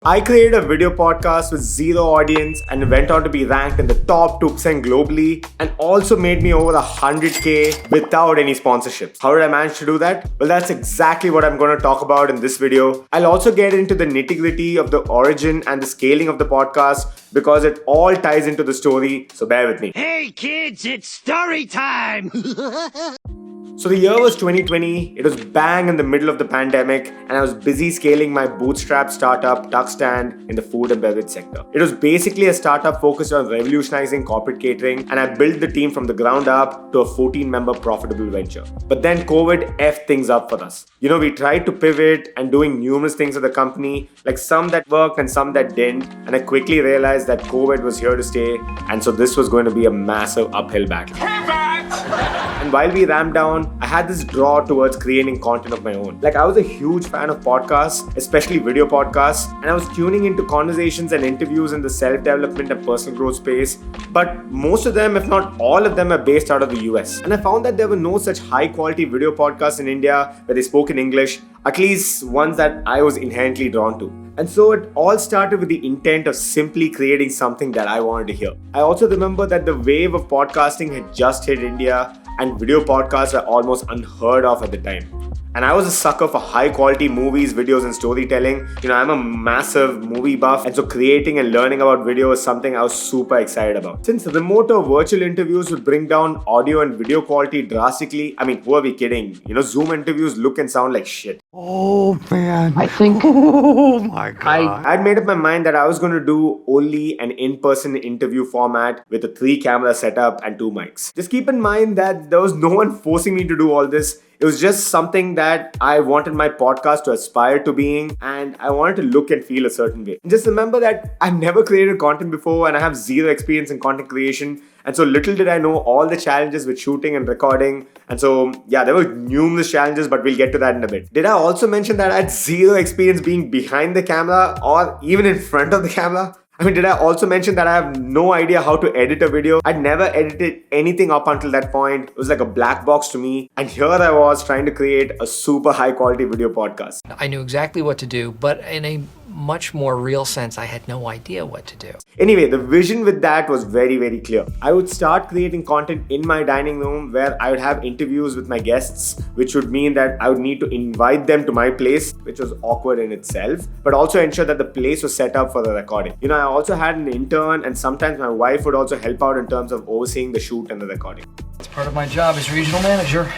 I created a video podcast with zero audience and went on to be ranked in the top 2% globally and also made me over 100K without any sponsorships. How did I manage to do that? Well, that's exactly what I'm going to talk about in this video. I'll also get into the nitty-gritty of the origin and the scaling of the podcast because it all ties into the story, so bear with me. Hey kids, it's story time! So the year was 2020, it was bang in the middle of the pandemic and I was busy scaling my bootstrap startup Tuckstand in the food and beverage sector. It was basically a startup focused on revolutionizing corporate catering and I built the team from the ground up to a 14-member profitable venture. But then COVID effed things up for us. We tried to pivot and doing numerous things at the company, like some that worked and some that didn't, and I quickly realized that COVID was here to stay and so this was going to be a massive uphill battle. And while we ramped down, I had this draw towards creating content of my own. Like I was a huge fan of podcasts, especially video podcasts, and I was tuning into conversations and interviews in the self-development and personal growth space. But most of them, if not all of them, are based out of the US. And I found that there were no such high-quality video podcasts in India where they spoke in English, at least ones that I was inherently drawn to. And so it all started with the intent of simply creating something that I wanted to hear. I also remember that the wave of podcasting had just hit India and video podcasts were almost unheard of at the time. And I was a sucker for high quality movies, videos and storytelling. I'm a massive movie buff and so creating and learning about video is something I was super excited about. Since remote or virtual interviews would bring down audio and video quality drastically, who are we kidding? Zoom interviews look and sound like shit. Oh man. I think Oh my god. I'd made up my mind that I was going to do only an in-person interview format with a 3-camera setup and 2 mics. Just keep in mind that there was no one forcing me to do all this. It was just something that I wanted my podcast to aspire to being and I wanted to look and feel a certain way. And just remember that I've never created content before and I have zero experience in content creation. And so little did I know all the challenges with shooting and recording. And so, there were numerous challenges, but we'll get to that in a bit. Did I also mention that I had zero experience being behind the camera or even in front of the camera? Did I also mention that I have no idea how to edit a video? I'd never edited anything up until that point. It was like a black box to me. And here I was trying to create a super high quality video podcast. I knew exactly what to do, but in a much more real sense, I had no idea what to do. Anyway, the vision with that was very, very clear. I would start creating content in my dining room where I would have interviews with my guests, which would mean that I would need to invite them to my place, which was awkward in itself, but also ensure that the place was set up for the recording. I also had an intern and sometimes my wife would also help out in terms of overseeing the shoot and the recording. It's part of my job as regional manager.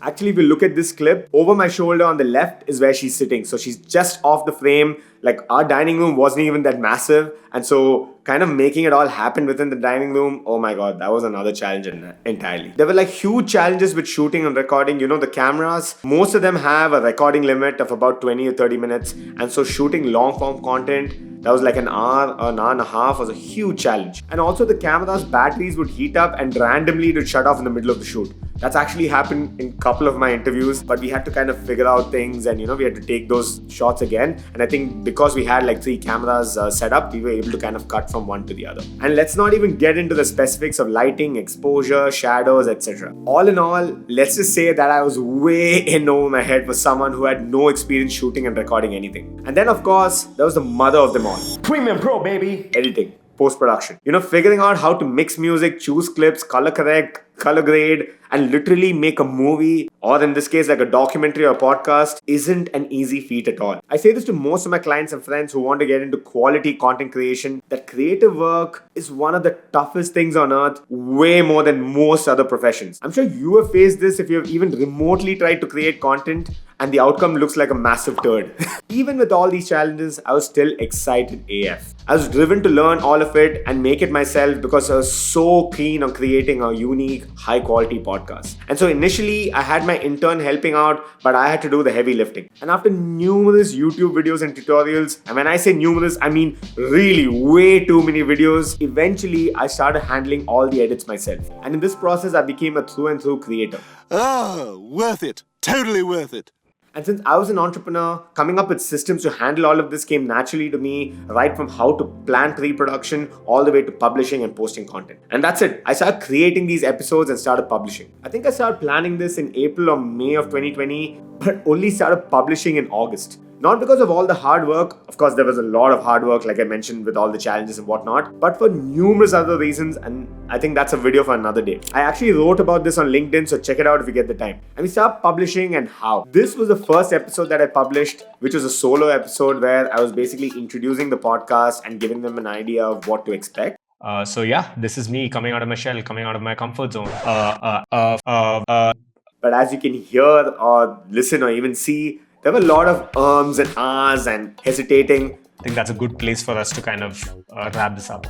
Actually, if you look at this clip, over my shoulder on the left is where she's sitting. So she's just off the frame. Like our dining room wasn't even that massive. And so kind of making it all happen within the dining room, oh my God, that was another challenge entirely. There were like huge challenges with shooting and recording. The cameras, most of them have a recording limit of about 20 or 30 minutes. And so shooting long form content, that was like an hour and a half was a huge challenge. And also the camera's batteries would heat up and randomly it would shut off in the middle of the shoot. That's actually happened in a couple of my interviews, but we had to kind of figure out things and we had to take those shots again. And I think because we had like 3 cameras set up, we were able to kind of cut from one to the other. And let's not even get into the specifics of lighting, exposure, shadows, etc. All in all, let's just say that I was way in over my head for someone who had no experience shooting and recording anything. And then of course, there was the mother of them all. Premium Pro, baby. Editing. Post-production. Figuring out how to mix music, choose clips, color correct, color grade, and literally make a movie, or in this case, like a documentary or podcast, isn't an easy feat at all. I say this to most of my clients and friends who want to get into quality content creation, that creative work is one of the toughest things on earth, way more than most other professions. I'm sure you have faced this if you have even remotely tried to create content and the outcome looks like a massive turd. Even with all these challenges, I was still excited AF. I was driven to learn all of it and make it myself because I was so keen on creating a unique, high quality podcast. And so initially, I had my intern helping out, but I had to do the heavy lifting. And after numerous YouTube videos and tutorials, and when I say numerous, I mean really way too many videos, eventually I started handling all the edits myself. And in this process, I became a through and through creator. Oh, worth it. Totally worth it. And since I was an entrepreneur, coming up with systems to handle all of this came naturally to me, right from how to plan pre-production all the way to publishing and posting content. And that's it. I started creating these episodes and started publishing. I think I started planning this in April or May of 2020, but only started publishing in August. Not because of all the hard work, of course there was a lot of hard work like I mentioned with all the challenges and whatnot, but for numerous other reasons, and I think that's a video for another day. I actually wrote about this on LinkedIn, so check it out if you get the time. And we start publishing and how. This was the first episode that I published, which was a solo episode where I was basically introducing the podcast and giving them an idea of what to expect. So yeah, this is me coming out of my shell, coming out of my comfort zone. But as you can hear or listen or even see, there were a lot of ums and ahs and hesitating. I think that's a good place for us to kind of wrap this up.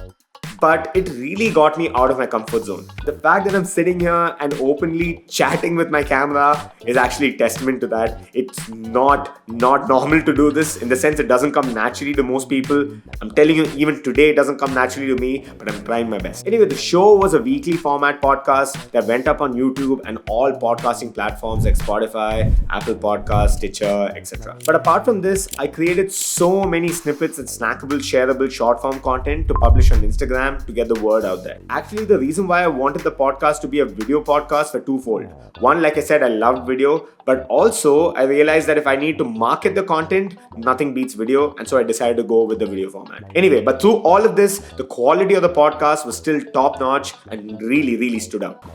But it really got me out of my comfort zone. The fact that I'm sitting here and openly chatting with my camera is actually testament to that. It's not normal to do this, in the sense it doesn't come naturally to most people. I'm telling you, even today it doesn't come naturally to me, but I'm trying my best. Anyway, the show was a weekly format podcast that went up on YouTube and all podcasting platforms like Spotify, Apple Podcasts, Stitcher, etc. But apart from this, I created so many snippets and snackable, shareable short form content to publish on Instagram to get the word out there. Actually, the reason why I wanted the podcast to be a video podcast were twofold. One, like I said, I loved video, but also I realized that if I need to market the content, nothing beats video, and so I decided to go with the video format. Anyway, but through all of this, the quality of the podcast was still top notch and really stood out.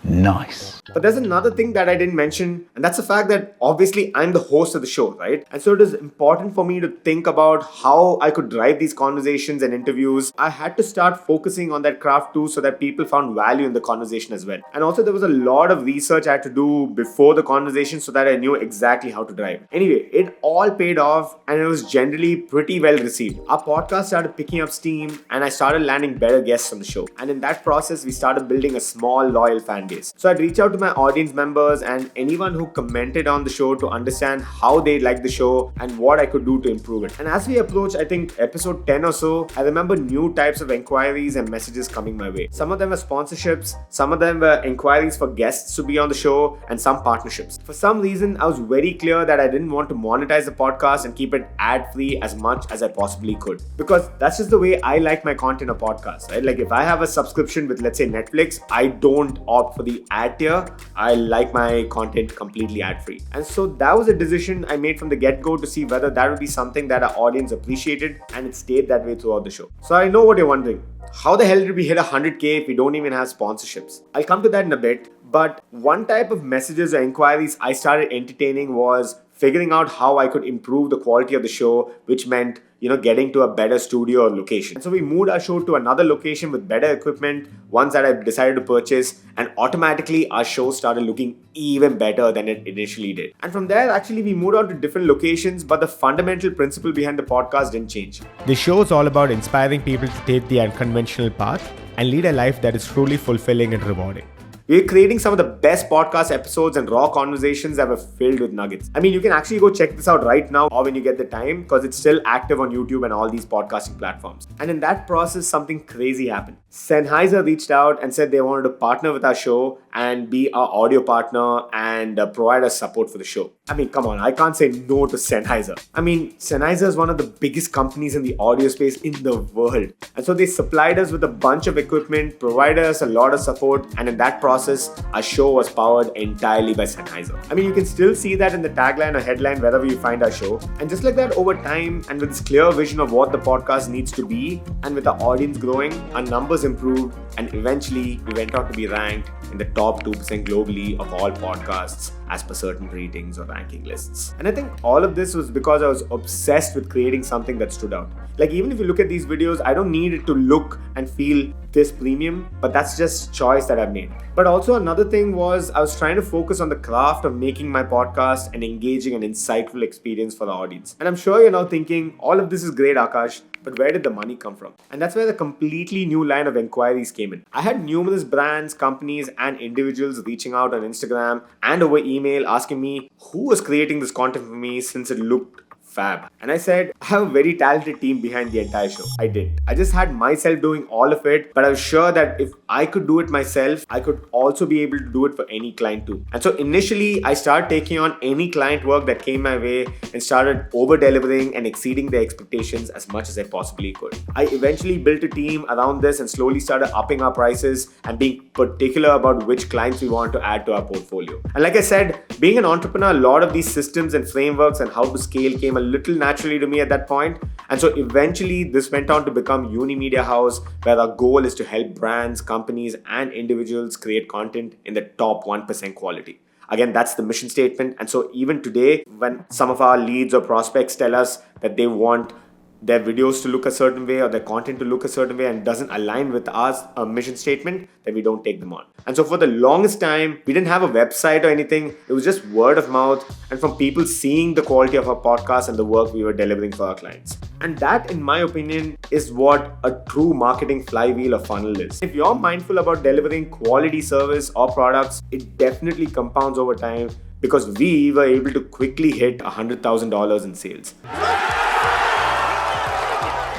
Nice. But there's another thing that I didn't mention, and that's the fact that obviously I'm the host of the show, right? And so it is important for me to think about how I could drive these conversations and interviews. I had to start focusing on that craft too, so that people found value in the conversation as well. And also there was a lot of research I had to do before the conversation so that I knew exactly how to drive. Anyway, it all paid off and it was generally pretty well received. Our podcast started picking up steam and I started landing better guests on the show. And in that process, we started building a small loyal fan base. So I'd reach out to my audience members and anyone who commented on the show to understand how they liked the show and what I could do to improve it. And as we approach, I think episode 10 or so, I remember new types of inquiries and messages coming my way. Some of them were sponsorships, some of them were inquiries for guests to be on the show, and some partnerships. For some reason, I was very clear that I didn't want to monetize the podcast and keep it ad-free as much as I possibly could. Because that's just the way I like my content or podcast, right? Like if I have a subscription with, let's say, Netflix, I don't opt for the ad tier. I like my content completely ad-free. And so that was a decision I made from the get-go to see whether that would be something that our audience appreciated, and it stayed that way throughout the show. So I know what you're wondering. How the hell did we hit 100K if we don't even have sponsorships? I'll come to that in a bit, but one type of messages or inquiries I started entertaining was figuring out how I could improve the quality of the show, which meant, getting to a better studio or location. And so we moved our show to another location with better equipment, ones that I decided to purchase, and automatically our show started looking even better than it initially did. And from there, actually, we moved on to different locations, but the fundamental principle behind the podcast didn't change. The show is all about inspiring people to take the unconventional path and lead a life that is truly fulfilling and rewarding. We're creating some of the best podcast episodes and raw conversations that were filled with nuggets. I mean, you can actually go check this out right now or when you get the time, because it's still active on YouTube and all these podcasting platforms. And in that process, something crazy happened. Sennheiser reached out and said they wanted to partner with our show and be our audio partner and provide us support for the show. I mean, come on, I can't say no to Sennheiser. I mean, Sennheiser is one of the biggest companies in the audio space in the world. And so they supplied us with a bunch of equipment, provided us a lot of support, and in that process, our show was powered entirely by Sennheiser. I mean, you can still see that in the tagline or headline wherever you find our show. And just like that, over time, and with this clear vision of what the podcast needs to be, and with our audience growing, our numbers improved, and eventually we went on to be ranked in the top 2% globally of all podcasts as per certain ratings or ranking lists. And I think all of this was because I was obsessed with creating something that stood out. Like, even if you look at these videos, I don't need it to look and feel this premium, but that's just choice that I've made. But also another thing was I was trying to focus on the craft of making my podcast an engaging and insightful experience for the audience. And I'm sure you're now thinking, all of this is great, Akash, but where did the money come from? And that's where the completely new line of inquiries came in. I had numerous brands, companies, and individuals reaching out on Instagram and over email asking me who was creating this content for me, since it looked fab. And I said, I have a very talented team behind the entire show. I did. I just had myself doing all of it, but I was sure that if I could do it myself, I could also be able to do it for any client too. And so initially, I started taking on any client work that came my way and started over-delivering and exceeding their expectations as much as I possibly could. I eventually built a team around this and slowly started upping our prices and being particular about which clients we want to add to our portfolio. And like I said, being an entrepreneur, a lot of these systems and frameworks and how to scale came a little naturally to me at that point. And so eventually this went on to become Unimedia House, where our goal is to help brands, companies, and individuals create content in the top 1% quality. Again, that's the mission statement. And so even today, when some of our leads or prospects tell us that they want their videos to look a certain way or their content to look a certain way and doesn't align with our mission statement, then we don't take them on. And so for the longest time, we didn't have a website or anything. It was just word of mouth and from people seeing the quality of our podcast and the work we were delivering for our clients. And that, in my opinion, is what a true marketing flywheel or funnel is. If you're mindful about delivering quality service or products, it definitely compounds over time because we were able to quickly hit $100,000 in sales.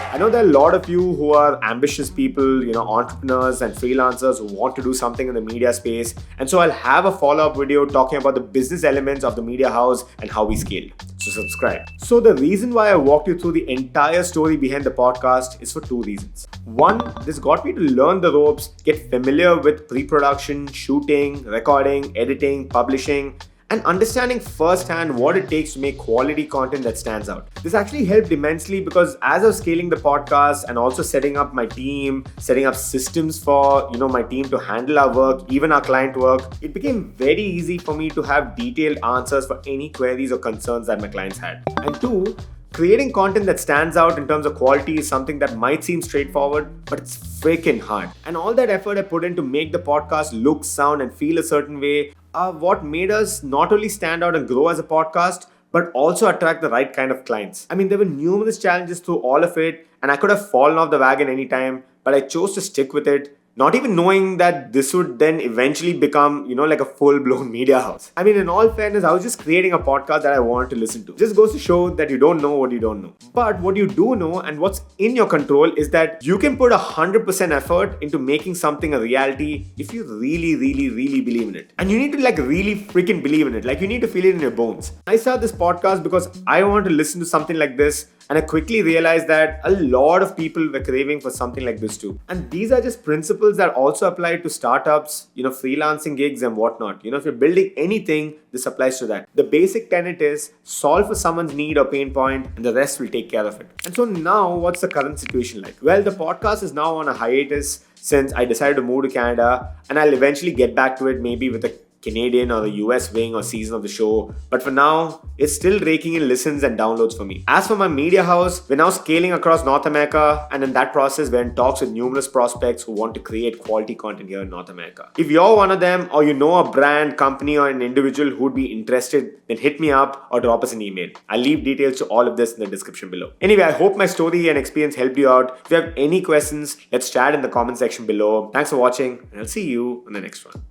I know there are a lot of you who are ambitious people, entrepreneurs and freelancers who want to do something in the media space. And so I'll have a follow-up video talking about the business elements of the media house and how we scale. So subscribe. So the reason why I walked you through the entire story behind the podcast is for two reasons. One, this got me to learn the ropes, get familiar with pre-production, shooting, recording, editing, publishing, and understanding firsthand what it takes to make quality content that stands out. This actually helped immensely because as I was scaling the podcast and also setting up my team, setting up systems for my team to handle our work, even our client work, it became very easy for me to have detailed answers for any queries or concerns that my clients had. And two, creating content that stands out in terms of quality is something that might seem straightforward, but it's freaking hard. And all that effort I put in to make the podcast look, sound, and feel a certain way are what made us not only stand out and grow as a podcast, but also attract the right kind of clients. I mean, there were numerous challenges through all of it, and I could have fallen off the wagon anytime, but I chose to stick with it, not even knowing that this would then eventually become, like a full-blown media house. I mean, in all fairness, I was just creating a podcast that I wanted to listen to. Just goes to show that you don't know what you don't know. But what you do know and what's in your control is that you can put 100% effort into making something a reality if you really, really, really believe in it. And you need to really freaking believe in it. You need to feel it in your bones. I started this podcast because I wanted to listen to something like this. And I quickly realized that a lot of people were craving for something like this too. And these are just principles that also apply to startups, freelancing gigs and whatnot. If you're building anything, this applies to that. The basic tenet is solve for someone's need or pain point and the rest will take care of it. And so now what's the current situation like? Well, the podcast is now on a hiatus since I decided to move to Canada, and I'll eventually get back to it maybe with a Canadian or the US wing or season of the show. But for now, it's still raking in listens and downloads for me. As for my media house, we're now scaling across North America, and in that process, we're in talks with numerous prospects who want to create quality content here in North America. If you're one of them, or you know a brand, company, or an individual who'd be interested, then hit me up or drop us an email. I'll leave details to all of this in the description below. Anyway, I hope my story and experience helped you out. If you have any questions, let's chat in the comment section below. Thanks for watching, and I'll see you in the next one.